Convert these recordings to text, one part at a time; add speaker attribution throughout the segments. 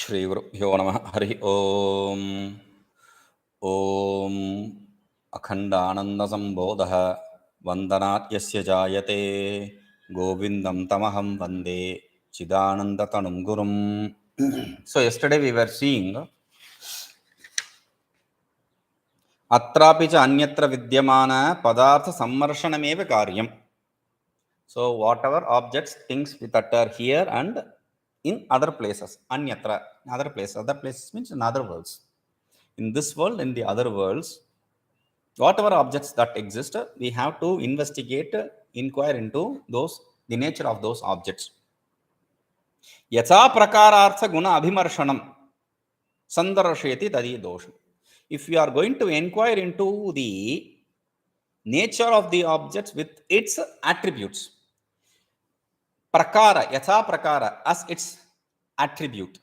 Speaker 1: श्रीगुरुभ्यो नमः हरि ओम ओम अखंडानंदसंबोधः वंदनात् यस्य जायते गोविंदं तमहं वंदे चिदानंदतनुं गुरुं. So yesterday we were seeing अत्रापि च अन्यत्र विद्यमान पदार्थ सम्मर्षणमेव कार्यम्. So whatever objects, things that are here and in other places, anyatra, other places means in other worlds. In this world, in the other worlds, whatever objects that exist, we have to investigate, inquire into those, the nature of those objects. Yatha prakarartha guna abhimarshanam sandarsheti tadi dosham. If we are going to inquire into the nature of the objects with its attributes, prakara, yatha prakara, as its attribute.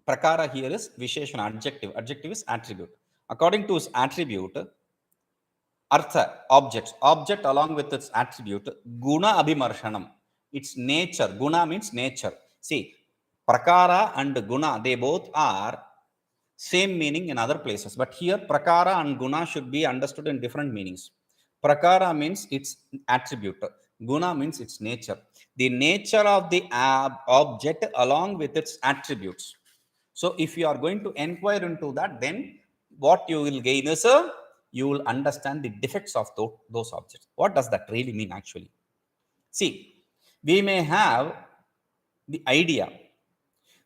Speaker 1: Prakara here is visheshana, adjective. Adjective is attribute. According to its attribute, artha, object along with its attribute, guna abhimarshanam, its nature. Guna means nature. See, prakara and guna, they both are same meaning in other places, but here prakara and guna should be understood in different meanings. Prakara means its attribute, guna means its nature. The nature of the object along with its attributes. So if you are going to inquire into that, then what you will gain is you will understand the defects of those objects. What does that really mean actually? See, we may have the idea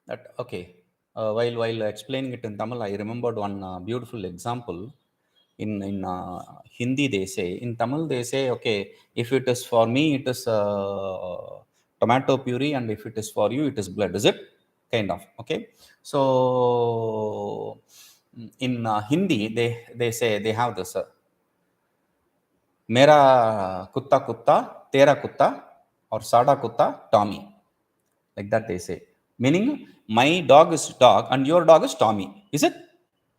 Speaker 1: that, okay, while explaining it in Tamil, I remembered one beautiful example. In Hindi they say, in Tamil they say, okay, if it is for me, it is tomato puree, and if it is for you, it is blood. Is it? Kind of. Okay. So in Hindi, they say, they have this, mera kutta kutta, tera kutta, or sada kutta, Tommy. Like that they say. Meaning, my dog is dog and your dog is Tommy. Is it?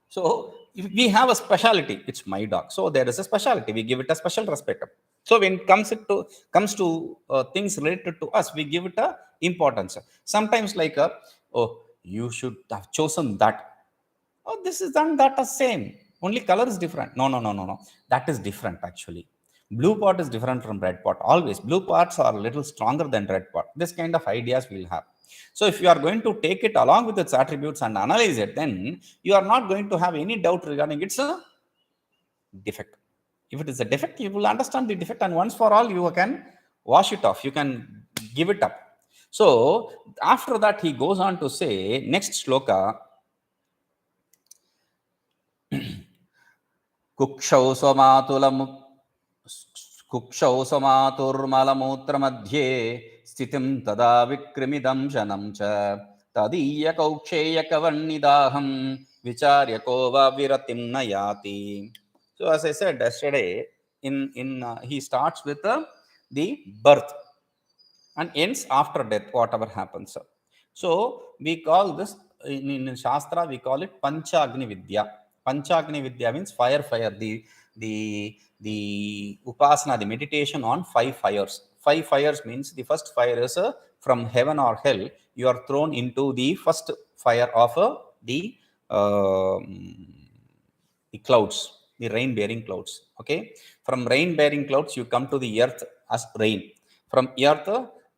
Speaker 1: So we have a speciality. It's my dog. So there is a speciality. We give it a special respect. So when it comes to things related to us, we give it a importance. Sometimes like, oh, you should have chosen that. Oh, this is and that are same. Only color is different. No. That is different actually. Blue pot is different from red pot. Always blue pots are a little stronger than red pot. This kind of ideas we'll have. So if you are going to take it along with its attributes and analyze it, then you are not going to have any doubt regarding its defect. If it is a defect, you will understand the defect, and once for all you can wash it off. You can give it up. So after that he goes on to say, next shloka, कुक्षौ समातुर्मलमूत्रमध्ये स्थितिं तदा विक्रमिदं जनं च तदीयकौक्षेयकवन्निदाहं विचार्य को वा विरतिं न याति. So as I said yesterday, he starts with the birth and ends after death, whatever happens. So we call this, in Shastra we call it Panchagni Vidya. Panchagni Vidya means fire. The upasana, the meditation on 5 fires. 5 fires means the first fire is from heaven or hell. You are thrown into the first fire of the clouds, the rain-bearing clouds. Okay, from rain-bearing clouds you come to the earth as rain. From earth,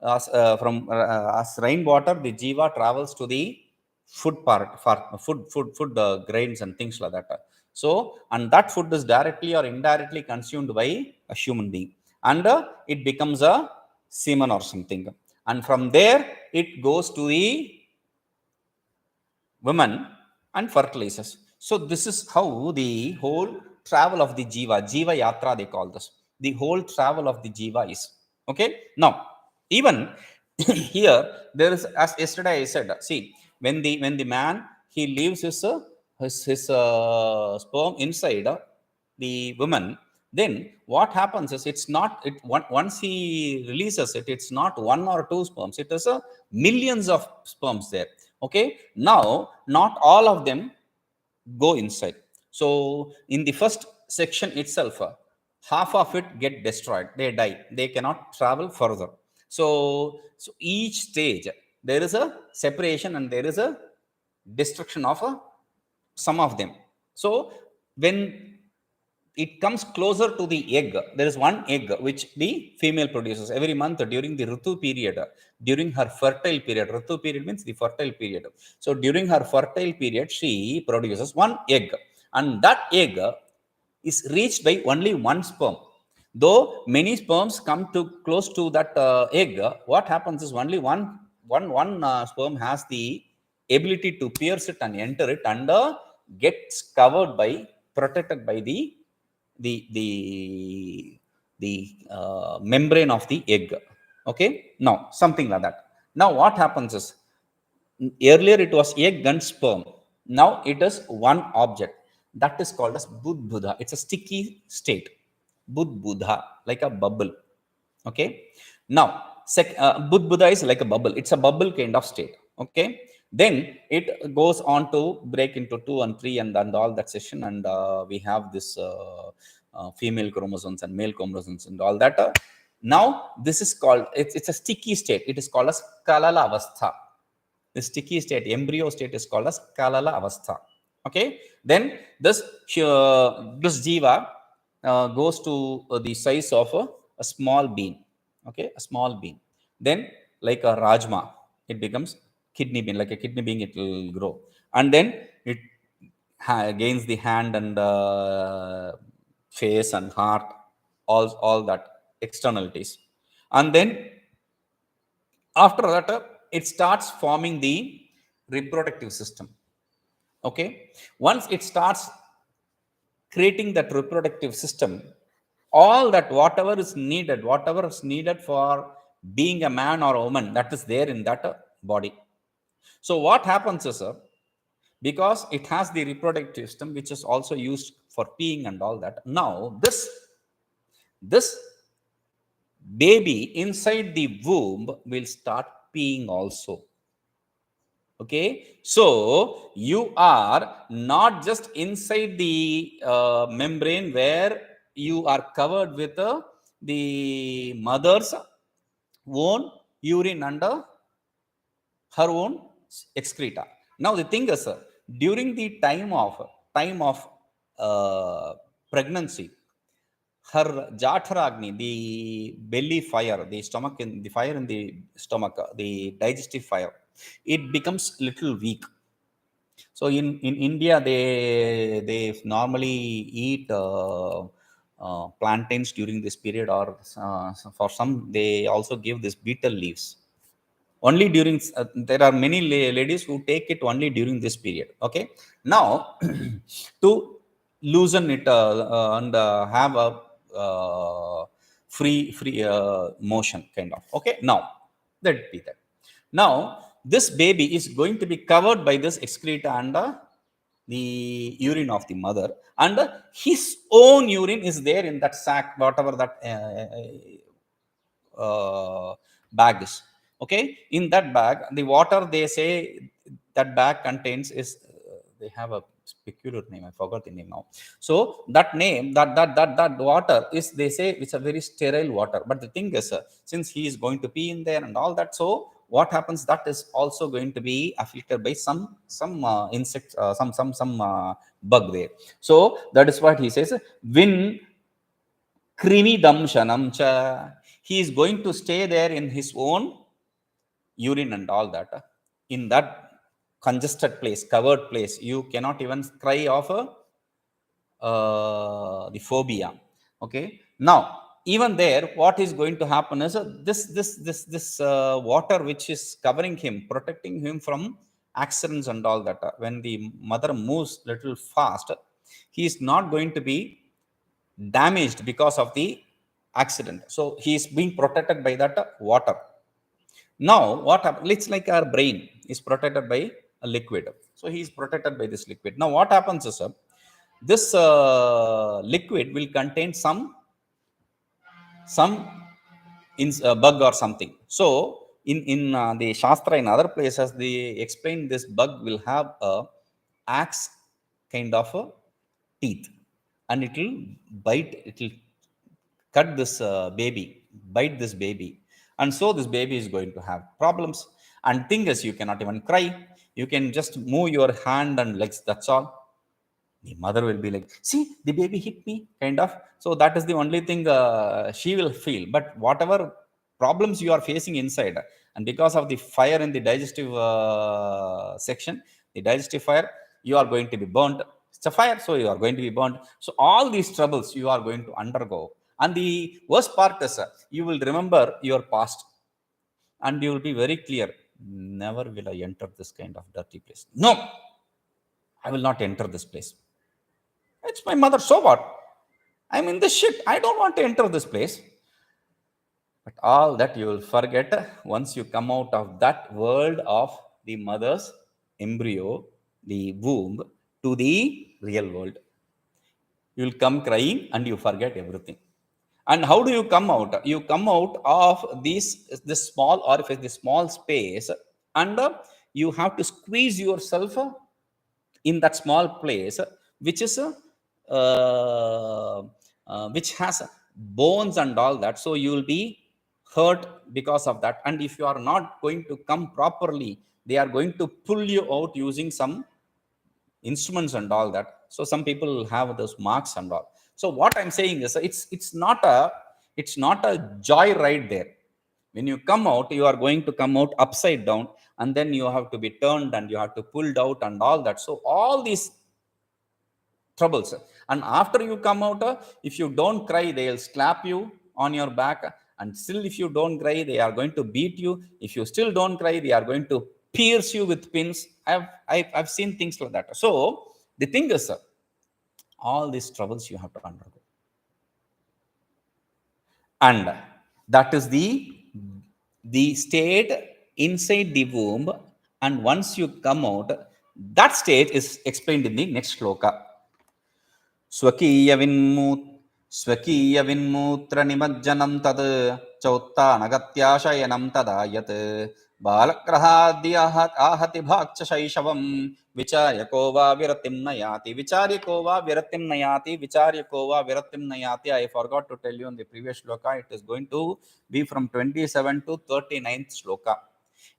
Speaker 1: as rainwater, the jiva travels to the food part, food grains and things like that. So, and that food is directly or indirectly consumed by a human being, and it becomes a semen or something, and from there it goes to the woman and fertilizes. So this is how the whole travel of the jiva yatra, they call this, the whole travel of the jiva is. Okay, now even here there is, as yesterday I said, see, when the man, he leaves his sperm inside the woman, then what happens is, it's not, once he releases it, it's not 1 or 2 sperms, it is millions of sperms there. Okay, now not all of them go inside. So in the first section itself, half of it get destroyed, they die, they cannot travel further. So each stage there is a separation and there is a destruction of some of them. So when it comes closer to the egg, there is one egg which the female produces every month during the Ritu period, during her fertile period. Ritu period means the fertile period. So during her fertile period, she produces one egg, and that egg is reached by only one sperm. Though many sperms come to close to that egg, what happens is only one sperm has the ability to pierce it and enter it, and gets covered by, protected by the membrane of the egg. Okay, now something like that. Now what happens is, earlier it was egg and sperm. Now it is one object that is called as budbudha. It's a sticky state. Budbudha, like a bubble. Okay. Now, budbudha is like a bubble. It's a bubble kind of state. Okay. Then it goes on to break into 2 and 3 and all that session. And we have this female chromosomes and male chromosomes and all that. Now, this is called, it's a sticky state. It is called as kalala avastha. The sticky state, embryo state, is called as kalala avastha. Okay. Then this jiva goes to the size of a small bean. Okay, a small bean. Then, like a rajma, it becomes kidney bean. Like a kidney bean, it will grow, and then it gains the hand and face and heart, all that externalities, and then after that, it starts forming the reproductive system. Okay, once it starts creating that reproductive system, all that whatever is needed for being a man or a woman, that is there in that body. So what happens is, because it has the reproductive system which is also used for peeing and all that, now this baby inside the womb will start peeing also. Okay, so you are not just inside the membrane where you are covered with the mother's own urine and her own excreta. Now the thing is, during the time of pregnancy, her Jatharagni, the belly fire, the stomach, in the fire in the stomach, the digestive fire, it becomes little weak. So in India, they normally eat plantains during this period, or for some they also give this betel leaves. Only during there are many ladies who take it only during this period. Okay, now to loosen it and have a free motion kind of. Okay, now that be that. Now this baby is going to be covered by this excreta and the urine of the mother, and his own urine is there in that sac, whatever that bag is. Okay, in that bag, the water, they say that bag contains is they have a peculiar name, I forgot the name now. So that name, that water is, they say it's a very sterile water. But the thing is, since he is going to pee in there and all that, so what happens, that is also going to be afflicted by some insect, some bug there. So that is what he says, Vin krimi damshanam cha. He is going to stay there in his own urine and all that, in that congested place, covered place. You cannot even cry of the phobia. Okay, now even there, what is going to happen is, this water which is covering him, protecting him from accidents and all that, when the mother moves little fast, he is not going to be damaged because of the accident. So he is being protected by that water. Now what happens, it's like our brain is protected by a liquid, so he is protected by this liquid. Now what happens is, this liquid will contain some bug or something. So in the shastra, in other places, they explain this bug will have a axe kind of a teeth, and it will bite, it will cut this baby, bite this baby, and so this baby is going to have problems. And thing is, you cannot even cry, You can just move your hand and legs, that's all. The mother will be like, see, the baby hit me, kind of. So that is the only thing she will feel. But whatever problems you are facing inside, and because of the fire in the digestive section, the digestive fire, you are going to be burnt. It's a fire, so you are going to be burnt. So all these troubles you are going to undergo. And the worst part is, you will remember your past, and you will be very clear, never will I enter this kind of dirty place. No, I will not enter this place. It's my mother, so what? I'm in this shit. I don't want to enter this place. But all that you will forget once you come out of that world of the mother's embryo, the womb, to the real world. You will come crying and you forget everything. And how do you come out? You come out of this small orifice, this small space, and you have to squeeze yourself in that small place, which is which has bones and all that. So you will be hurt because of that. And if you are not going to come properly, they are going to pull you out using some instruments and all that. So some people have those marks and all. So what I'm saying is, it's not a joy ride there. When you come out, you are going to come out upside down, and then you have to be turned and you have to pulled out and all that. So all these troubles. And after you come out, if you don't cry, they'll slap you on your back. And still, if you don't cry, they are going to beat you. If you still don't cry, they are going to pierce you with pins. I've seen things like that. So the thing is, all these troubles you have to undergo. And that is the state inside the womb. And once you come out, that state is explained in the next shloka. स्वकीय विन्मूत्र निमज्जनं तद् चौत्तानगत्याशयनं तदा यत् बालग्रहाद्य आहति भाक्ष शैशवं विचार्य को वा विरतिं नयाति. विचार्य को वा विरतिं नयाति. विचार्य को वा विरतिं नयाति. I forgot to tell you in the previous shloka, it is going to be from 27 to 39th shloka.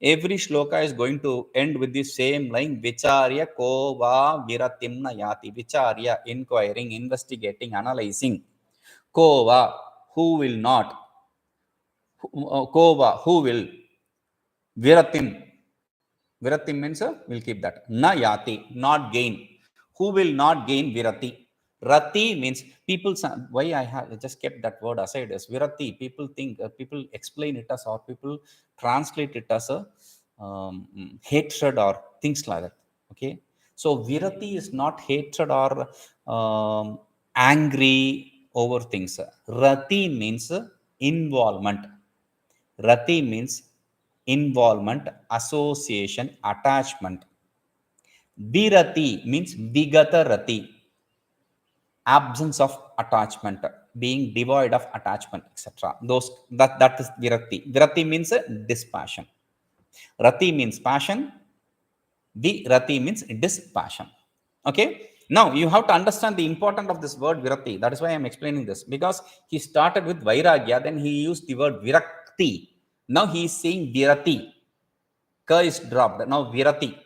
Speaker 1: Every shloka is going to end with the same line, vicharya ko va viratim nayati. Vicharya, inquiring, investigating, analyzing. Ko va, who will not. Ko va, who will. Viratim. Viratim means, we'll keep that. Nayati, not gain. Who will not gain virati? Rati means people. Why I have just kept that word aside as virati. People think, people explain it as, or people translate it as a hatred or things like that. Okay, so virati is not hatred or angry over things. Rati means involvement. Rati means involvement, association, attachment. Virati means vigata rati, absence of attachment, being devoid of attachment, etc. That is virati. Virati means dispassion. Rati means passion. Virati means dispassion. Okay, now you have to understand the importance of this word virati. That is why I am explaining this, because he started with vairagya, then he used the word virakti. Now he is saying virati. Ka is dropped, now virati.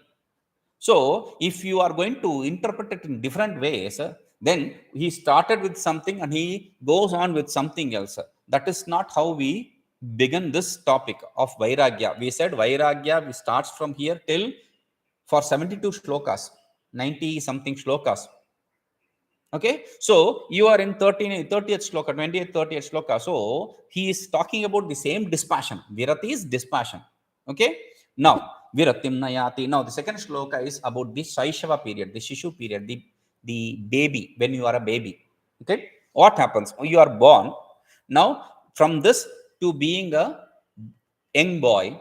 Speaker 1: So if you are going to interpret it in different ways, then he started with something and he goes on with something else. That is not how we begin this topic of vairagya. We said vairagya, we starts from here till for 72 shlokas, 90 something shlokas. Okay, so you are in 30th shloka, 20th, 30th shloka. So he is talking about the same dispassion. Virati is dispassion. Okay, now viratim nayati. Now the second shloka is about the shaishava period, the shishu period, the baby, when you are a baby. Okay, what happens? You are born. Now from this to being a young boy.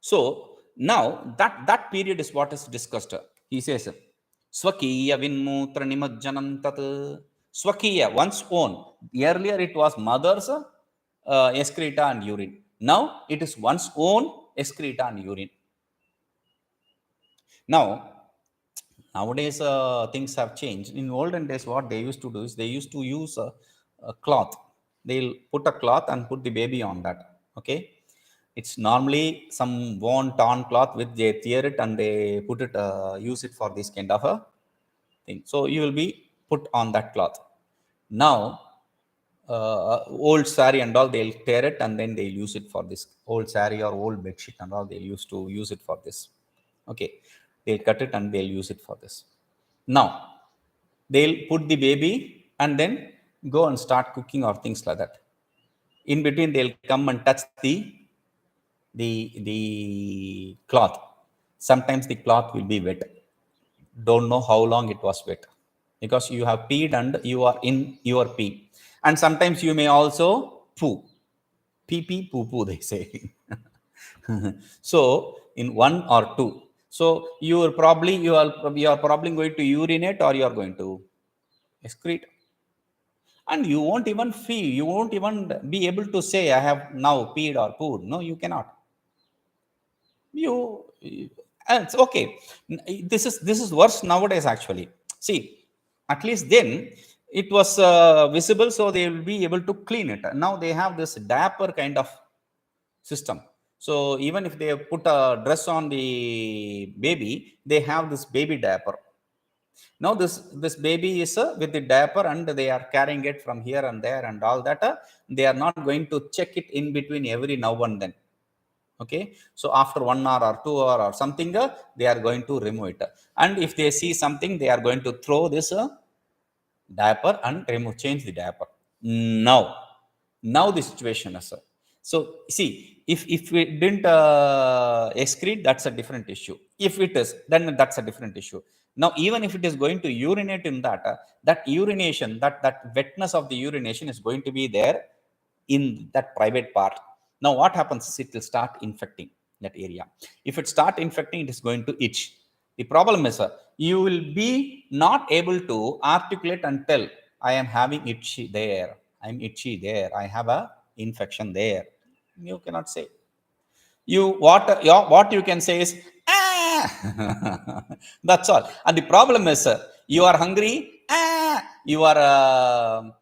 Speaker 1: So now that period is what is discussed. He says, Swakiya vinmutra nimajjanam tat. Swakiya, one's own. Earlier it was mother's excreta and urine. Now it is one's own excreta and urine. Now, nowadays things have changed. In olden days, what they used to do is they used to use a cloth. They'll put a cloth and put the baby on that. Okay. It's normally some worn torn cloth which they tear it and they put it, use it for this kind of a thing. So you will be put on that cloth. Now old sari and all, they'll tear it and then they'll use it for this old sari or old bedsheet and all, they'll used to use it for this. Okay, they'll cut it and they'll use it for this. Now they'll put the baby and then go and start cooking or things like that. In between they'll come and touch the cloth. Sometimes the cloth will be wet. Don't know how long it was wet, because you have peed and you are in your pee. And sometimes you may also poo. Pee pee poo poo, they say. So in one or two. So you are probably going to urinate or you are going to excrete. And you won't even feel, you won't even be able to say, I have now peed or pooed. No, you cannot. You, it's okay. This is worse nowadays actually. See, at least then it was visible, so they will be able to clean it. Now they have this diaper kind of system. So even if they put a dress on the baby, they have this baby diaper. Now this baby is with the diaper and they are carrying it from here and there and all that. They are not going to check it in between every now and then. Okay, so after 1 hour or 2 hour or something, they are going to remove it. And if they see something, they are going to throw this diaper and change the diaper. Now the situation is, so see, if we didn't excrete, that's a different issue. If it is, then that's a different issue. Now even if it is going to urinate in that, that urination, that wetness of the urination is going to be there in that private part. Now what happens is it will start infecting that area. If it start infecting, it is going to itch. The problem is, you will be not able to articulate and tell, I am having itchy there, I'm itchy there, I have a infection there. You cannot say. What you can say is, ah! That's all. And the problem is, you are hungry, ah! You are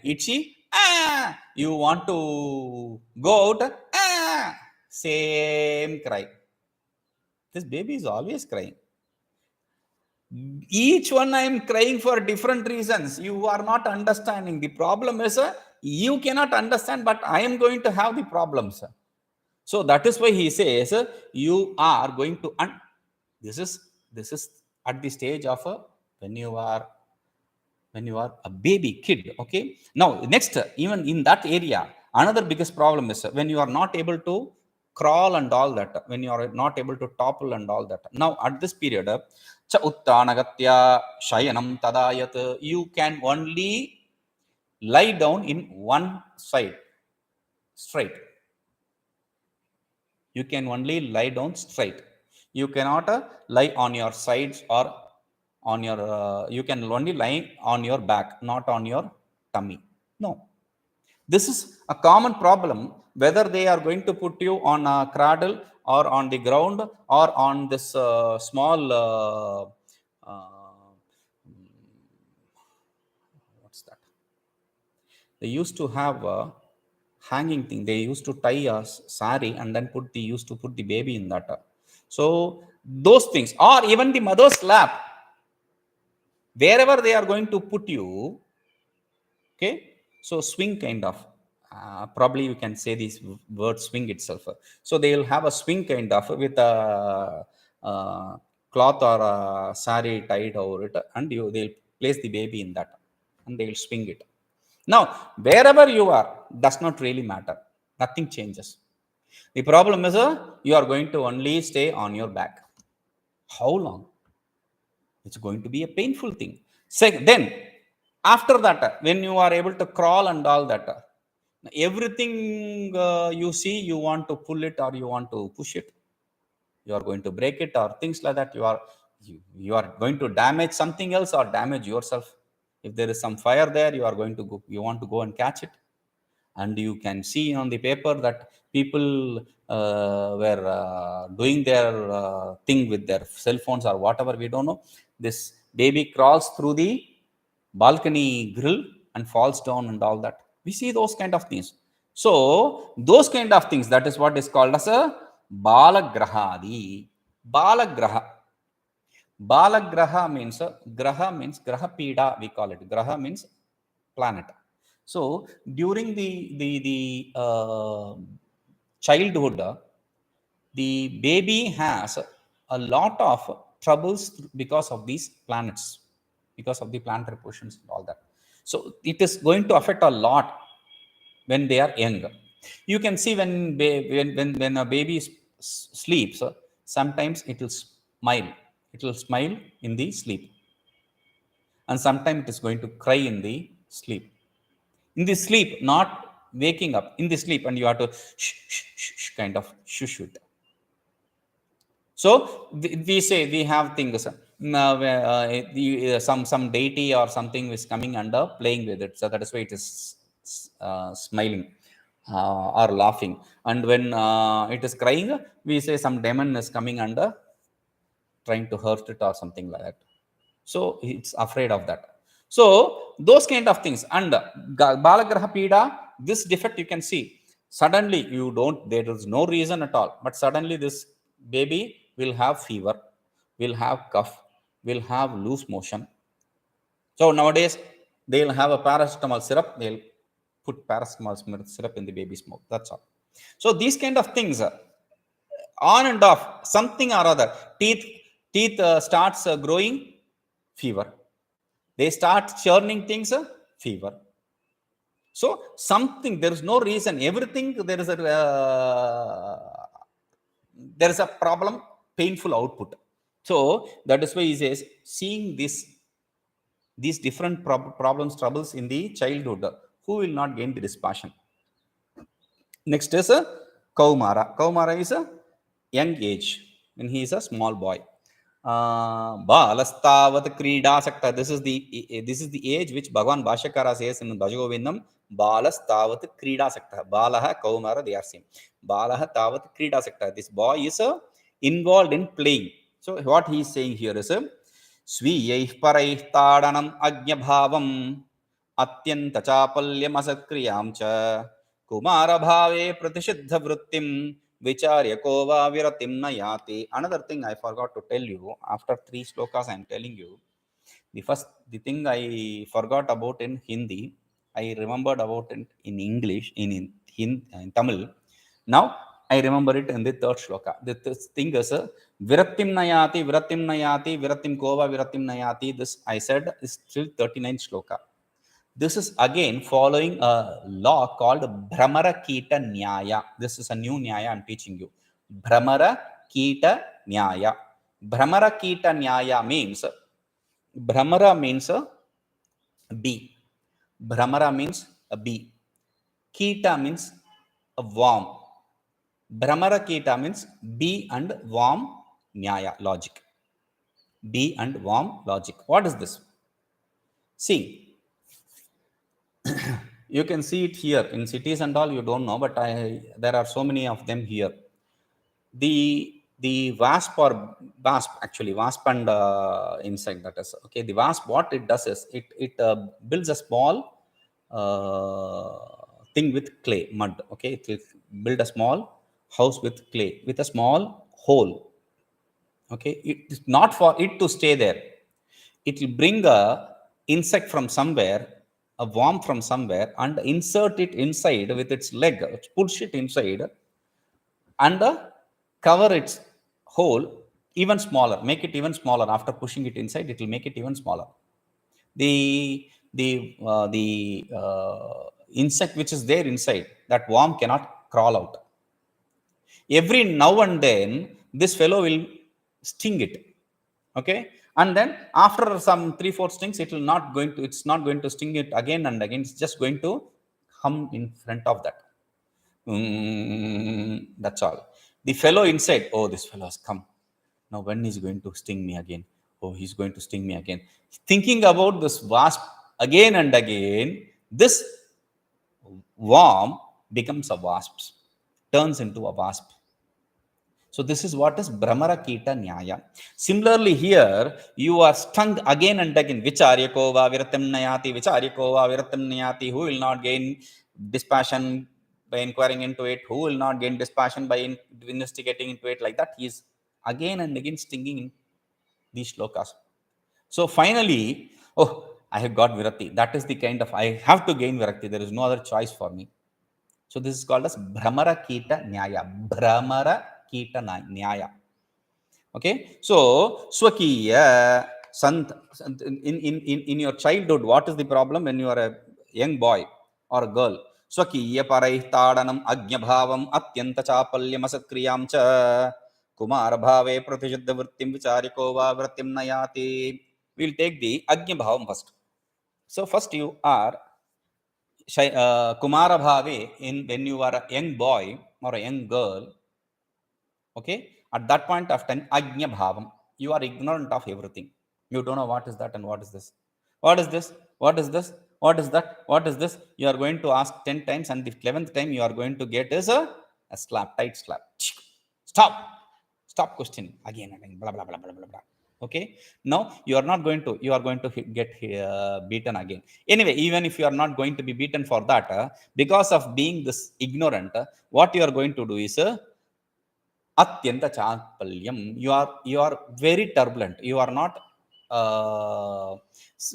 Speaker 1: itchy, ah! You want to go out, ah! Same cry. This baby is always crying. Each one I am crying for different reasons. You are not understanding. The problem is, you cannot understand, but I am going to have the problems. So that is why he says, you are going to, and this is at the stage of when you are a baby kid. Okay, now next, even in that area, another biggest problem is when you are not able to crawl and all that, when you are not able to topple and all that. Now at this period, cha uttanagatya shayanam tadayat, you can only lie down in one side straight. You can only lie down straight. You cannot lie on your sides or on your, you can only lie on your back, not on your tummy. No. This is a common problem, whether they are going to put you on a cradle or on the ground or on this small, what's that? They used to have a hanging thing. They used to tie a sari and then used to put the baby in that. So those things, or even the mother's lap, wherever they are going to put you. Okay, so swing kind of, probably you can say this word swing itself. So they will have a swing kind of with a cloth or a sari tied over it, and they'll place the baby in that and they will swing it. Now wherever you are does not really matter, nothing changes. The problem is, you are going to only stay on your back. How long? It's going to be a painful thing. Then after that, when you are able to crawl and all that, everything you see, you want to pull it or you want to push it, you are going to break it or things like that. You are going to damage something else or damage yourself. If there is some fire there, you are going to go, you want to go and catch it. And you can see on the paper that people were doing their thing with their cell phones or whatever, we don't know. This baby crawls through the balcony grill and falls down and all that. We see those kind of things. So those kind of things, that is what is called as a balagrahadi. Balagraha. Balagraha means graha pida, we call it. Graha means planet. So during the childhood, the baby has a lot of troubles because of these planets, because of the planetary positions and all that. So it is going to affect a lot when they are young. You can see when a baby sleeps, sometimes it will smile. It will smile in the sleep, and sometimes it is going to cry in the sleep. In the sleep, not waking up, in the sleep, and you have to kind of shush it. So we say we have things, some deity or something is coming under, playing with it. So that is why it is smiling or laughing. And when it is crying, we say some demon is coming under, trying to hurt it or something like that. So it's afraid of that. So those kind of things. And balagraha pida, this defect you can see. Suddenly there is no reason at all, but suddenly this baby will have fever, will have cough, will have loose motion. So nowadays they'll have a paracetamol syrup, they'll put paracetamol syrup in the baby's mouth. That's all. So these kind of things, on and off, something or other. Teeth starts growing, fever. They start churning things, fever. So something, there is no reason. Everything there is a problem, painful output. So that is why he says, seeing these different problems, troubles in the childhood, who will not gain the dispassion? Next is a Kaumara. Kaumara is a young age, when he is a small boy. Balastavat Krida Sakta. This is the age which Bhagavan Bhashyakara says in Bhajagovindam. Balastavat Krida Sakta. Balaha Kaumara, they are same. Balaha Tavat Krida Sakta. This boy is involved in playing. So what he is saying here is Sviyaih Paraih Tadanam Ajnabhavam Atyanta Chapalyam Asakriyam Cha Kumara Bhave Pratishiddha Vrittim Vicharya Kova Viratim Nayati. Another thing I forgot to tell you, after 3 slokas I am telling you. The thing I forgot about in Hindi, I remembered about it in English, in Tamil. Now I remember it in the 3rd shloka. The thing is Viratim Nayati, Viratim Nayati, Viratim Kova, Viratim Nayati. This I said is still 39th shloka. This is again following a law called Brahmara Kita Nyaya. This is a new Nyaya I'm teaching you. Brahmara Kita Nyaya. Brahmara Kita Nyaya means, Brahmara means a bee. Brahmara means a bee. Kita means a worm. Brahmara Kita means bee and worm Nyaya, logic. Bee and worm logic. What is this? See, you can see it here in cities and all, you don't know, but there are so many of them here. The wasp and insect, that is okay. The wasp, what it does is it builds a small thing with clay, mud. Okay, it will build a small house with clay, with a small hole. Okay, it is not for it to stay there. It will bring a insect from somewhere, a worm from somewhere, and insert it inside with its leg, push it inside, and cover its hole even smaller, make it even smaller. After pushing it inside, it will make it even smaller. The insect which is there inside, that worm cannot crawl out. Every now and then this fellow will sting it. Okay, and then after some 3-4 stings, it's not going to sting it again and again. It's just going to hum in front of that. That's all. The fellow inside, oh, this fellow has come. Now when is going to sting me again? Oh, he's going to sting me again. Thinking about this wasp again and again, this worm becomes a wasp, turns into a wasp. So this is what is Brahmara Kita Nyaya. Similarly here, you are stung again and again. Vicharyakova Viratam Nayati, Vicharyakova Viratam Nayati. Who will not gain dispassion, by inquiring into it, who will not gain dispassion by investigating into it, like that. He is again and again stinging in these shlokas. So finally, oh, I have got virakti. That is the kind of, I have to gain virakti. There is no other choice for me. So this is called as Bhramara Kita Nyaya. Bhramara Kita Nyaya. Okay. So Swakiya Sant, in your childhood, what is the problem when you are a young boy or a girl? Swakiya Paraistadanam Agyabhavam Atyanta Chapalyam Asatkriyam Cha Kumara Bhave Pratishuddha Vrittim Vichariko Va Vrittim Nayati. We'll take the Agyabhavam first. So first you are Kumara Bhave, when you are a young boy or a young girl, okay, at that point of time, Agnya Bhavam, you are ignorant of everything. You don't know what is that and what is this. What is this? What is this? What is that? What is this? You are going to ask 10 times, and the 11th time you are going to get is a slap, tight slap. Stop. Stop questioning. Again, blah, blah, blah, blah, blah, blah. Okay. Now you are not going to, you are going to get beaten again. Anyway, even if you are not going to be beaten for that, because of being this ignorant, what you are going to do is Atyanta Chapalyam. You are very turbulent. You are not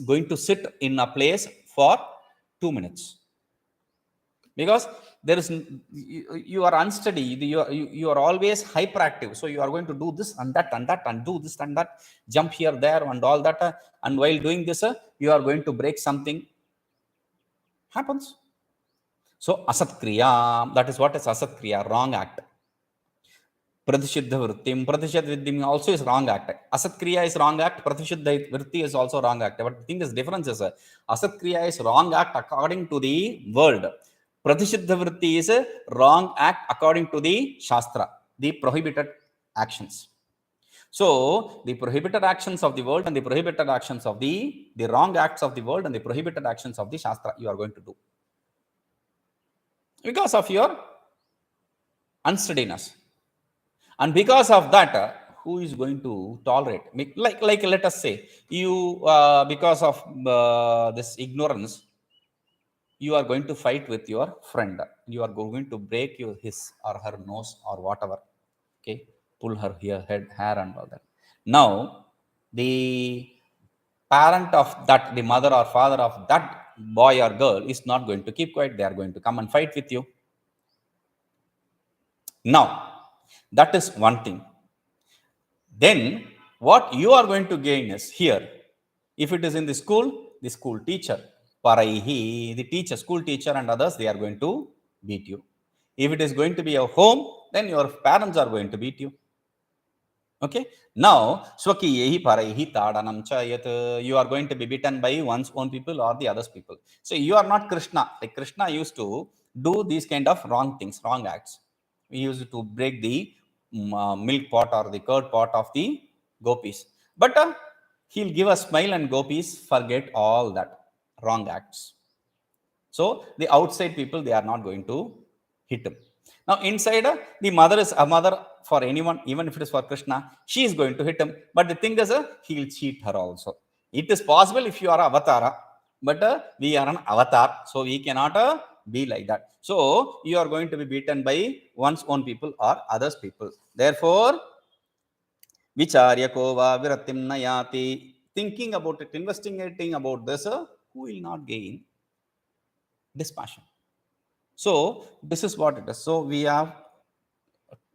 Speaker 1: going to sit in a place for 2 minutes. Because there is, you are unsteady, you are always hyperactive. So you are going to do this and that and that and do this and that, jump here, there, and all that. And while doing this, you are going to break something. Happens. So Asatkriya, that is what is Asatkriya, wrong act. Pratishuddha Vrittim, Pratishuddha Vrittim also is wrong act. Asatkriya is wrong act, Pratishuddha Vritti is also wrong act. But the thing is, difference is, Asatkriya is wrong act according to the world. Pratishuddha Vritti is a wrong act according to the Shastra, the prohibited actions. So the prohibited actions of the world and the prohibited actions of the wrong acts of the world and the prohibited actions of the Shastra, you are going to do. Because of your unsteadiness. And because of that, who is going to tolerate? Like let us say, you, because of this ignorance, you are going to fight with your friend. You are going to break his or her nose or whatever. Okay, pull her hair and all that. Now, the parent of that, the mother or father of that boy or girl is not going to keep quiet. They are going to come and fight with you. Now, that is one thing. Then what you are going to gain is here. If it is in the school teacher, Paraihi, the teacher, school teacher and others, they are going to beat you. If it is going to be a home, then your parents are going to beat you. Okay. Now, Swakiyehi Paraihi Tadanam Chayat, you are going to be beaten by one's own people or the others people. So you are not Krishna. Like Krishna used to do these kind of wrong things, wrong acts. He used to break the milk pot or the curd pot of the gopis. But he'll give a smile and gopis forget all that wrong acts. So the outside people, they are not going to hit him. Now inside, the mother is a mother for anyone, even if it is for Krishna, she is going to hit him. But the thing is, he'll cheat her also. It is possible if you are avatara, but we are an avatar, so we cannot be like that. So you are going to be beaten by one's own people or others people. Therefore, Vicharya kova virattim nayati, thinking about it, investigating about this, who will not gain dispassion? So this is what it is. So we have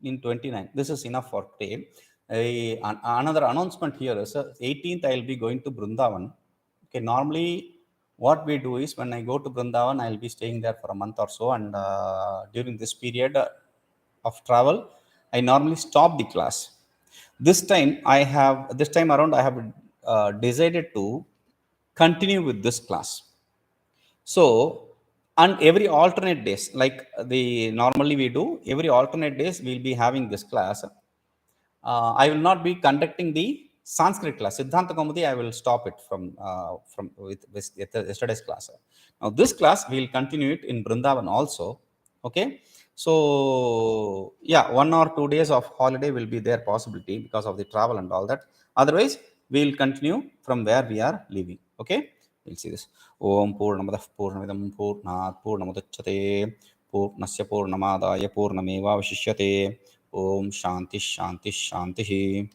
Speaker 1: in 29. This is enough for today. Another announcement here is 18th I will be going to Brindavan. Okay, normally what we do is, when I go to Brindavan, I will be staying there for a month or so, and during this period of travel, I normally stop the class. This time around I have decided to continue with this class. So, and every alternate days, like the normally we do, every alternate days we'll be having this class. I will not be conducting the Sanskrit class. Siddhanta Kaumudi, I will stop it from with yesterday's class. Now this class we will continue it in Brindavan also. Okay, so yeah, 1 or 2 days of holiday will be there possibility because of the travel and all that. Otherwise, we will continue from where we are leaving. Okay, we'll see this. Om Purnamadah Purnamidam Purnat Purnamudachyate पूर्णस्य पूर्णमादाय पूर्णमेवावशिष्यते। ओम शांति शांति शांति।